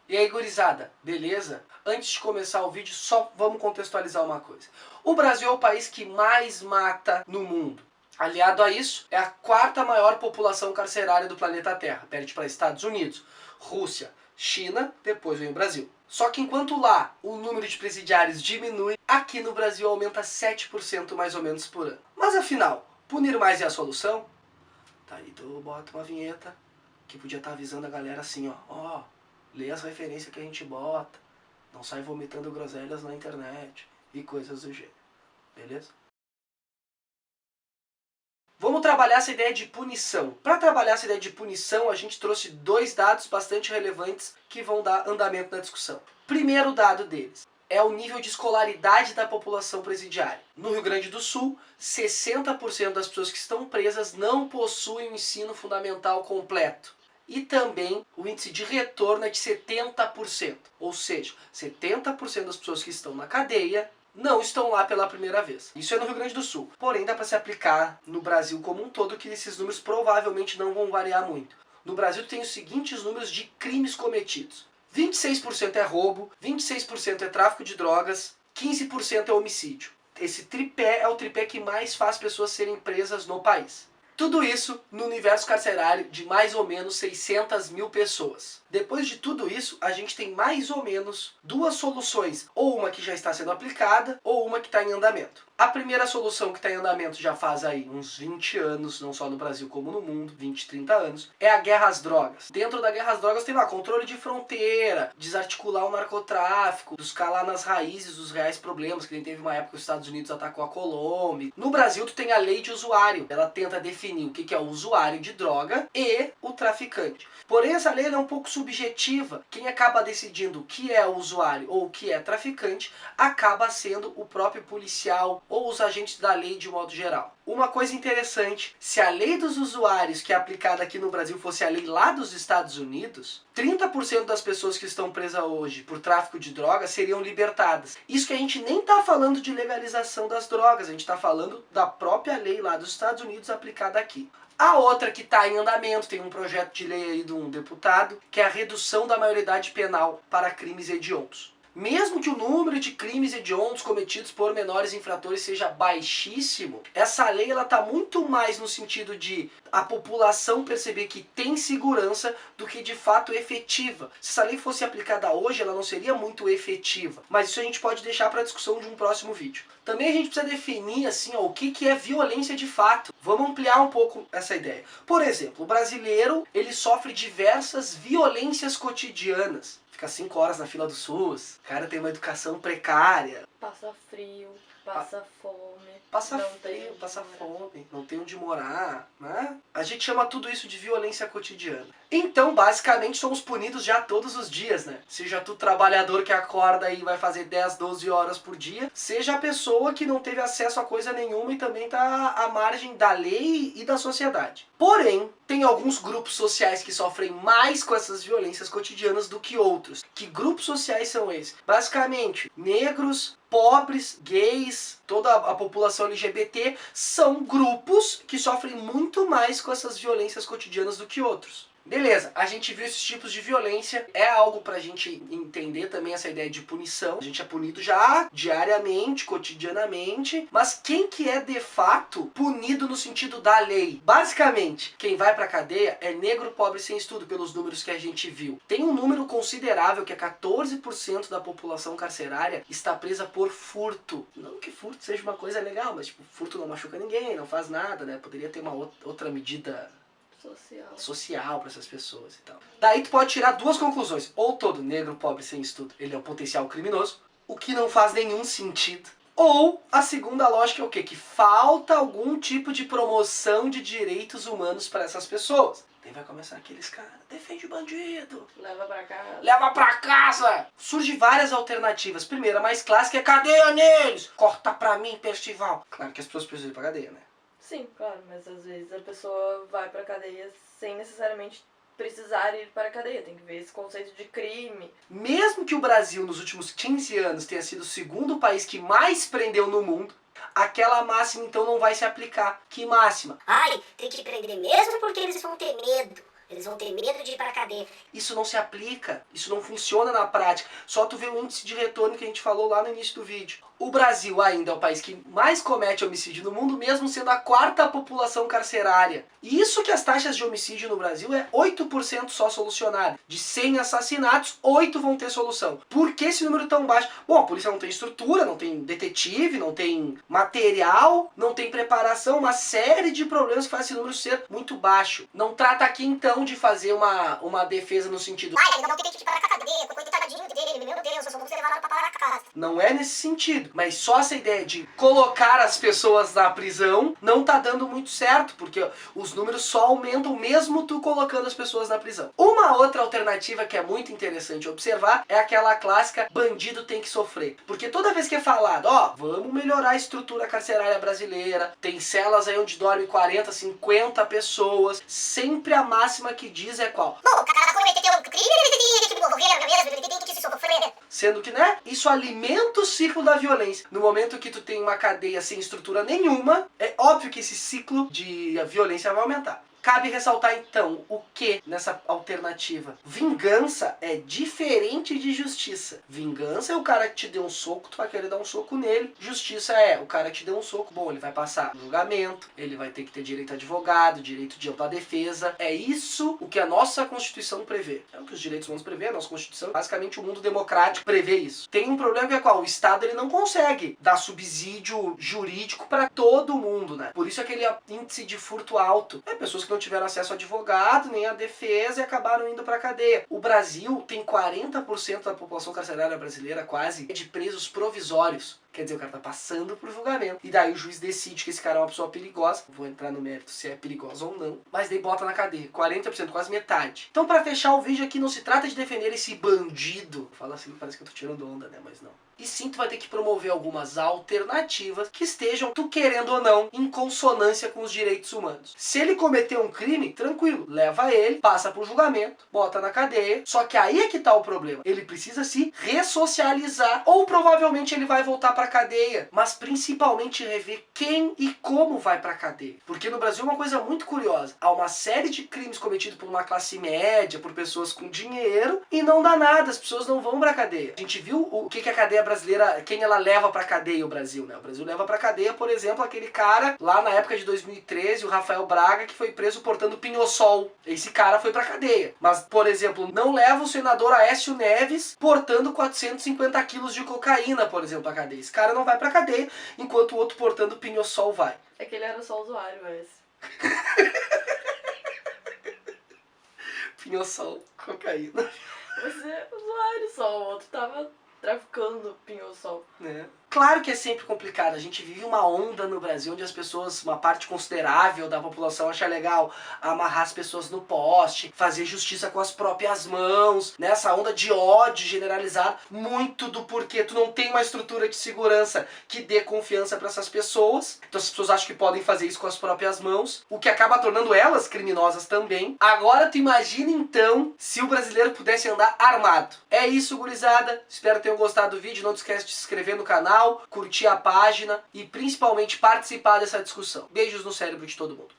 E aí, gurizada, beleza? Antes de começar o vídeo, só vamos contextualizar uma coisa. O Brasil é o país que mais mata no mundo. Aliado a isso, é a quarta maior população carcerária do planeta Terra. Perde para Estados Unidos, Rússia, China, depois vem o Brasil. Só que enquanto lá o número de presidiários diminui, aqui no Brasil aumenta 7% mais ou menos por ano. Mas afinal, punir mais é a solução? Tá aí, tu bota uma vinheta que podia estar avisando a galera assim, ó, lê as referências que a gente bota, não sai vomitando groselhas na internet e coisas do gênero, beleza? Vamos trabalhar essa ideia de punição. Para trabalhar essa ideia de punição, a gente trouxe dois dados bastante relevantes que vão dar andamento na discussão. Primeiro dado deles é o nível de escolaridade da população presidiária. No Rio Grande do Sul, 60% das pessoas que estão presas não possuem o ensino fundamental completo. E também o índice de retorno é de 70%. Ou seja, 70% das pessoas que estão na cadeia não estão lá pela primeira vez. Isso é no Rio Grande do Sul. Porém, dá para se aplicar no Brasil como um todo, que esses números provavelmente não vão variar muito. No Brasil tem os seguintes números de crimes cometidos. 26% é roubo, 26% é tráfico de drogas, 15% é homicídio. Esse tripé é o tripé que mais faz pessoas serem presas no país. Tudo isso no universo carcerário de mais ou menos 600 mil pessoas. Depois de tudo isso, a gente tem mais ou menos duas soluções. Ou uma que já está sendo aplicada, ou uma que está em andamento. A primeira solução que está em andamento já faz aí uns 20 anos, não só no Brasil como no mundo, 20, 30 anos, é a guerra às drogas. Dentro da guerra às drogas tem lá controle de fronteira, desarticular o narcotráfico, buscar lá nas raízes os reais problemas, que nem teve uma época que os Estados Unidos atacou a Colômbia. No Brasil tu tem a lei de usuário, ela tenta definir o que é o usuário de droga e o traficante. Porém essa lei é um pouco subjetiva, quem acaba decidindo o que é o usuário ou o que é traficante acaba sendo o próprio policial ou os agentes da lei de modo geral. Uma coisa interessante, se a lei dos usuários que é aplicada aqui no Brasil fosse a lei lá dos Estados Unidos, 30% das pessoas que estão presas hoje por tráfico de drogas seriam libertadas. Isso que a gente nem está falando de legalização das drogas, a gente está falando da própria lei lá dos Estados Unidos aplicada aqui. A outra que está em andamento, tem um projeto de lei aí de um deputado, que é a redução da maioridade penal para crimes hediondos. Mesmo que o número de crimes hediondos cometidos por menores infratores seja baixíssimo, essa lei está muito mais no sentido de a população perceber que tem segurança do que de fato efetiva. Se essa lei fosse aplicada hoje, ela não seria muito efetiva. Mas isso a gente pode deixar para a discussão de um próximo vídeo. Também a gente precisa definir assim, o que é violência de fato. Vamos ampliar um pouco essa ideia. Por exemplo, o brasileiro ele sofre diversas violências cotidianas. Fica 5 horas na fila do SUS, o cara tem uma educação precária. Passa frio, passa fome. Passa frio, passa fome, não tem onde morar, né? A gente chama tudo isso de violência cotidiana. Então, basicamente, somos punidos já todos os dias, né? Seja tu trabalhador que acorda e vai fazer 10, 12 horas por dia, seja a pessoa que não teve acesso a coisa nenhuma e também tá à margem da lei e da sociedade. Porém, tem alguns grupos sociais que sofrem mais com essas violências cotidianas do que outros. Que grupos sociais são esses? Basicamente, negros, pobres, gays, toda a população LGBT são grupos que sofrem muito mais com essas violências cotidianas do que outros. Beleza, a gente viu esses tipos de violência, é algo pra gente entender também essa ideia de punição. A gente é punido já diariamente, cotidianamente, mas quem que é de fato punido no sentido da lei? Basicamente, quem vai pra cadeia é negro, pobre sem estudo, pelos números que a gente viu. Tem um número considerável que é 14% da população carcerária está presa por furto. Não que furto seja uma coisa legal, mas tipo, furto não machuca ninguém, não faz nada, né? Poderia ter uma outra medida social para essas pessoas e tal. Daí tu pode tirar duas conclusões. Ou todo negro, pobre, sem estudo, ele é um potencial criminoso, o que não faz nenhum sentido. Ou a segunda lógica é o quê? Que falta algum tipo de promoção de direitos humanos para essas pessoas. Daí vai começar aqueles caras, defende o bandido, leva pra casa. Leva pra casa! Surgem várias alternativas. Primeira, a mais clássica é cadeia neles! Corta pra mim, festival. Claro que as pessoas precisam ir pra cadeia, né? Sim, claro, mas às vezes a pessoa vai pra cadeia sem necessariamente precisar ir para a cadeia. Tem que ver esse conceito de crime. Mesmo que o Brasil nos últimos 15 anos tenha sido o segundo país que mais prendeu no mundo, aquela máxima então não vai se aplicar. Que máxima? Ai, tem que prender mesmo porque eles vão ter medo. Eles vão ter medo de ir para a cadeia. Isso não se aplica, isso não funciona na prática. Só tu vê o índice de retorno que a gente falou lá no início do vídeo. O Brasil ainda é o país que mais comete homicídio no mundo, mesmo sendo a quarta população carcerária. E isso que as taxas de homicídio no Brasil é 8% só solucionado. De 100 assassinatos, 8 vão ter solução. Por que esse número tão baixo? Bom, a polícia não tem estrutura, não tem detetive, não tem material, não tem preparação, uma série de problemas que faz esse número ser muito baixo. Não trata aqui então de fazer uma defesa no sentido... Ai, ainda não tem que ir para a cadeia, coitadinho dele, meu Deus, eu só vou levar para casa. Não é nesse sentido, mas só essa ideia de colocar as pessoas na prisão não tá dando muito certo, porque os números só aumentam mesmo tu colocando as pessoas na prisão. Uma outra alternativa que é muito interessante observar é aquela clássica bandido tem que sofrer. Porque toda vez que é falado, ó, vamos melhorar a estrutura carcerária brasileira, tem celas aí onde dorme 40, 50 pessoas, sempre a máxima que diz é qual? Bom, o cara cometeu um crime, ele tem que morrer, ele tem que se sofrer. Sendo que, né, isso alimenta o ciclo da violência. No momento que tu tem uma cadeia sem estrutura nenhuma, é óbvio que esse ciclo de violência vai aumentar. Cabe ressaltar então o que nessa alternativa? Vingança é diferente de justiça. Vingança é o cara que te deu um soco, tu vai querer dar um soco nele. Justiça é o cara que te deu um soco, bom, ele vai passar no julgamento, ele vai ter que ter direito a advogado, direito de ampla defesa. É isso o que a nossa Constituição prevê. É o que os direitos humanos prevê, a nossa Constituição. Basicamente o mundo democrático prevê isso. Tem um problema que é qual? O Estado ele não consegue dar subsídio jurídico para todo mundo, né? Por isso aquele índice de furto alto. É pessoas que não tiveram acesso a advogado, nem a defesa e acabaram indo pra cadeia. O Brasil tem 40% da população carcerária brasileira, quase, de presos provisórios. Quer dizer, o cara tá passando por julgamento. E daí o juiz decide que esse cara é uma pessoa perigosa. Vou entrar no mérito se é perigosa ou não. Mas daí bota na cadeia. 40%, quase metade. Então pra fechar o vídeo aqui, não se trata de defender esse bandido. Fala assim, parece que eu tô tirando onda, né? Mas não. E sim, tu vai ter que promover algumas alternativas que estejam, tu querendo ou não, em consonância com os direitos humanos. Se ele cometeu um crime, tranquilo. Leva ele, passa por julgamento, bota na cadeia. Só que aí é que tá o problema. Ele precisa se ressocializar. Ou provavelmente ele vai voltar pra cadeia, mas principalmente rever quem e como vai pra cadeia. Porque no Brasil é uma coisa muito curiosa. Há uma série de crimes cometidos por uma classe média, por pessoas com dinheiro, e não dá nada, as pessoas não vão pra cadeia. A gente viu o que a cadeia brasileira, quem ela leva pra cadeia, o Brasil, né? O Brasil leva pra cadeia, por exemplo, aquele cara lá na época de 2013, o Rafael Braga, que foi preso portando pinho-sol. Esse cara foi pra cadeia. Mas, por exemplo, não leva o senador Aécio Neves portando 450 quilos de cocaína, por exemplo, pra cadeia. Esse cara não vai pra cadeia, enquanto o outro portando pinho-sol vai. É que ele era só usuário, esse. Pinho-sol, cocaína. Você é usuário só, o outro tava traficando pinho-sol. É. Claro que é sempre complicado, a gente vive uma onda no Brasil onde as pessoas, uma parte considerável da população acha legal amarrar as pessoas no poste, fazer justiça com as próprias mãos, nessa onda de ódio generalizado, muito do porquê tu não tem uma estrutura de segurança que dê confiança para essas pessoas, então as pessoas acham que podem fazer isso com as próprias mãos, o que acaba tornando elas criminosas também. Agora tu imagina então se o brasileiro pudesse andar armado. É isso, gurizada, espero que tenham gostado do vídeo, não te esquece de se inscrever no canal, curtir a página e principalmente participar dessa discussão. Beijos no cérebro de todo mundo.